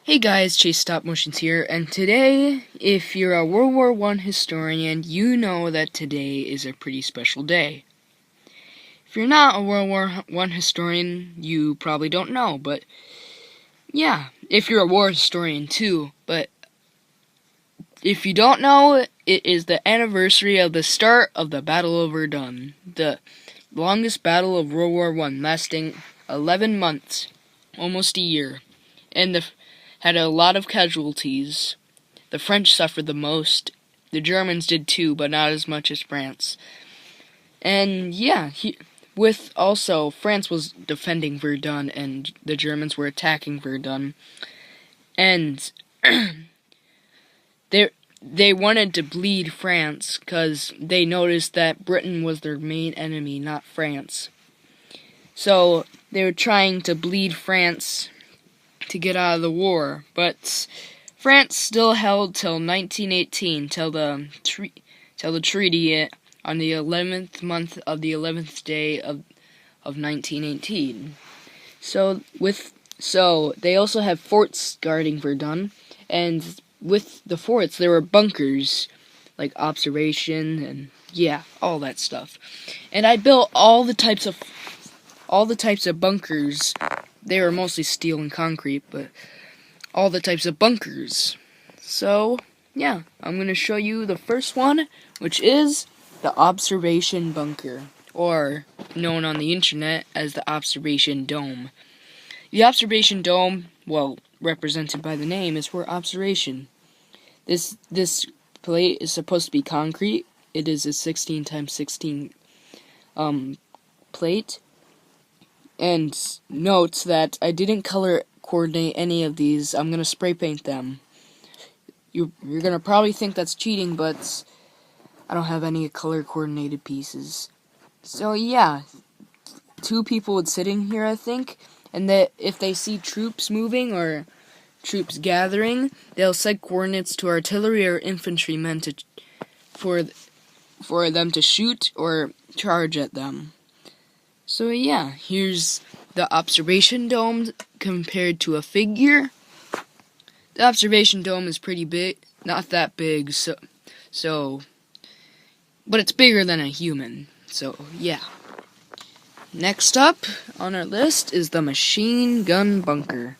Hey guys, Chase Stop Motions here, and today, if you're a World War I historian, you know that today is a pretty special day. If you're not a World War I historian, you probably don't know, but yeah, if you're a war historian too, but if you don't know, it is the anniversary of the start of the Battle of Verdun, the longest battle of World War I, lasting 11 months, almost a year, and had a lot of casualties. The French suffered the most. The Germans did too, but not as much as France. And yeah, France was defending Verdun, and the Germans were attacking Verdun. And they wanted to bleed France because they noticed that Britain was their main enemy, not France. So they were trying to bleed France to get out of the war, but France still held till 1918, till the treaty on the 11th month of the 11th day of 1918. So they also have forts guarding Verdun, and with the forts there were bunkers like observation and all that stuff. And I built all the types of bunkers. They were mostly steel and concrete, but all the types of bunkers. So, yeah, I'm going to show you the first one, which is the observation bunker, or known on the internet as the observation dome. The observation dome, well, represented by the name, is for observation. This plate is supposed to be concrete. It is a 16 times 16 plate. And note that I didn't color coordinate any of these. I'm going to spray paint them. You're going to probably think that's cheating, but I don't have any color coordinated pieces. So yeah, two people would sit in here, I think, and that if they see troops moving or troops gathering, they'll set coordinates to artillery or infantrymen for them to shoot or charge at them. So yeah, here's the observation dome compared to a figure. The observation dome is pretty big, not that big, but it's bigger than a human, so yeah. Next up on our list is the machine gun bunker.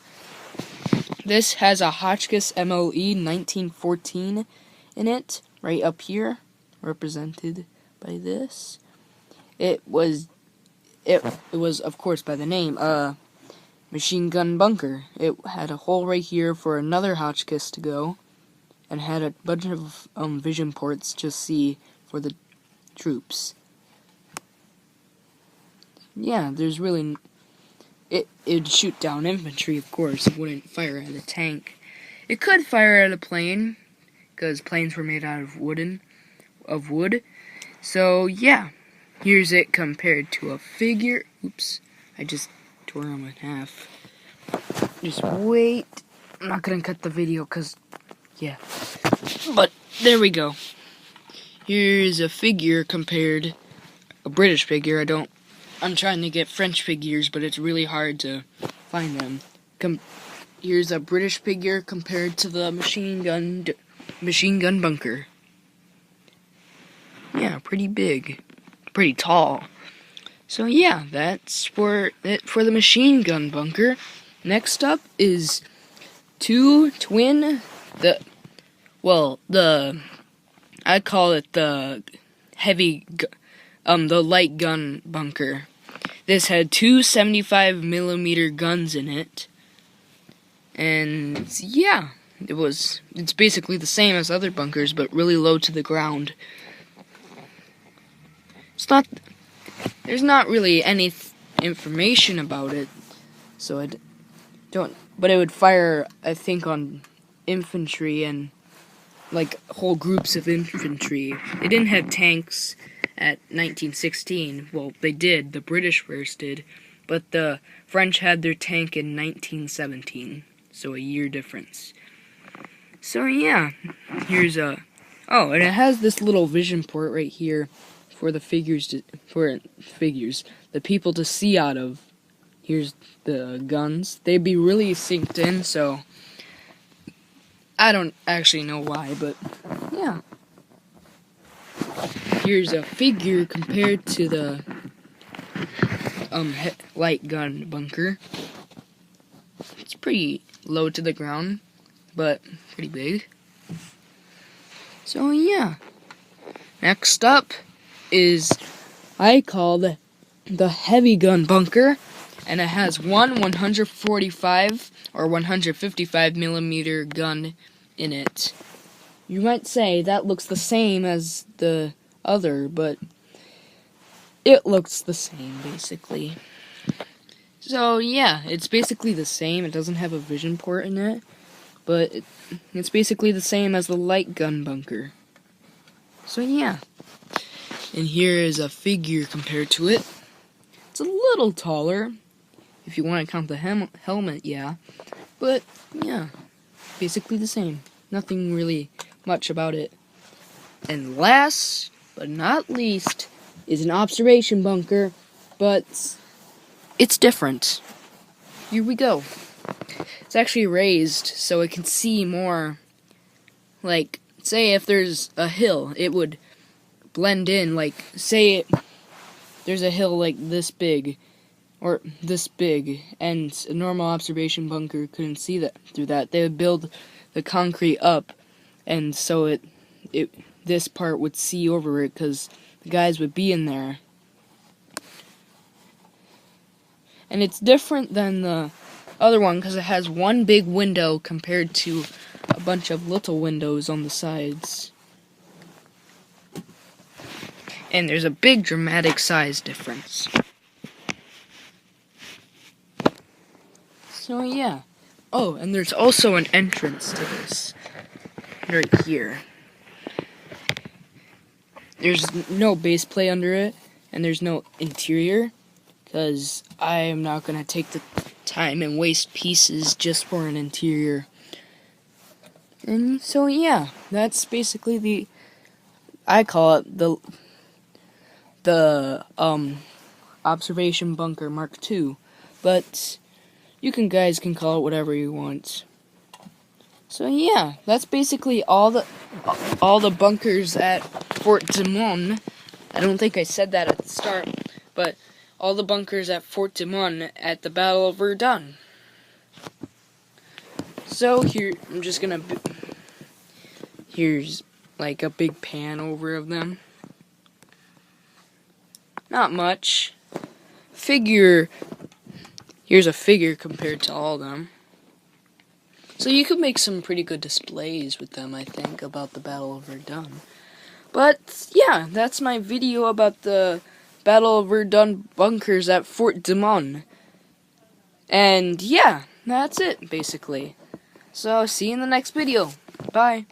This has a Hotchkiss MOE 1914 in it, right up here, represented by this. It was, of course, by the name, machine gun bunker. It had a hole right here for another Hotchkiss to go, and had a bunch of vision ports to see for the troops. Yeah, there's really... It'd shoot down infantry, of course. It wouldn't fire at a tank. It could fire at a plane, because planes were made out of wood. So, yeah. Here's it compared to a figure. Oops, I just tore them in half. Just wait. I'm not gonna cut the video because, yeah. But there we go. Here's a figure compared, a British figure. I'm trying to get French figures, but it's really hard to find them. Here's a British figure compared to the machine gun bunker. Yeah, pretty big. Pretty tall. So yeah, that's for the machine gun bunker. Next up is I call it the the light gun bunker. This had two 75mm guns in it. And yeah, it's basically the same as other bunkers, but really low to the ground. There's not really any information about it, so but it would fire, I think, on infantry and, like, whole groups of infantry. They didn't have tanks at 1916. Well, they did, the British first did, but the French had their tank in 1917, so a year difference. So yeah, here's and it has this little vision port right here for the the people to see out of. Here's the guns. They'd be really synced in, so I don't actually know why, but yeah. Here's a figure compared to the light gun bunker. It's pretty low to the ground, but pretty big. So yeah. Next up is I call the heavy gun bunker, and it has one 145 or 155 millimeter gun in it. You might say that looks the same as the other, but it looks the same basically. So yeah, it's basically the same. It doesn't have a vision port in it, but it's basically the same as the light gun bunker. So yeah. And here is a figure compared to it. It's a little taller, if you want to count the helmet, yeah. But yeah, basically the same. Nothing really much about it. And last but not least is an observation bunker, but it's different. Here we go. It's actually raised so it can see more. Like, say if there's a hill, it would blend in. Like, say there's a hill like this big, or this big, and a normal observation bunker couldn't see that through that. They would build the concrete up, and so this part would see over it because the guys would be in there. And it's different than the other one because it has one big window compared to a bunch of little windows on the sides. And there's a big dramatic size difference. So yeah. Oh, and there's also an entrance to this. Right here. There's no base plate under it, and there's no interior, because I am not going to take the time and waste pieces just for an interior. And so yeah, that's basically I call it the observation bunker Mark II, but you guys can call it whatever you want. So yeah, that's basically all the bunkers at Fort Demon. I don't think I said that at the start, but all the bunkers at Fort Demon at the Battle of Verdun. So here, I'm just gonna here's like a big pan over of them. Not much. Here's a figure compared to all of them. So you could make some pretty good displays with them, I think, about the Battle of Verdun. But yeah, that's my video about the Battle of Verdun bunkers at Fort Demon. And yeah, that's it, basically. So see you in the next video. Bye.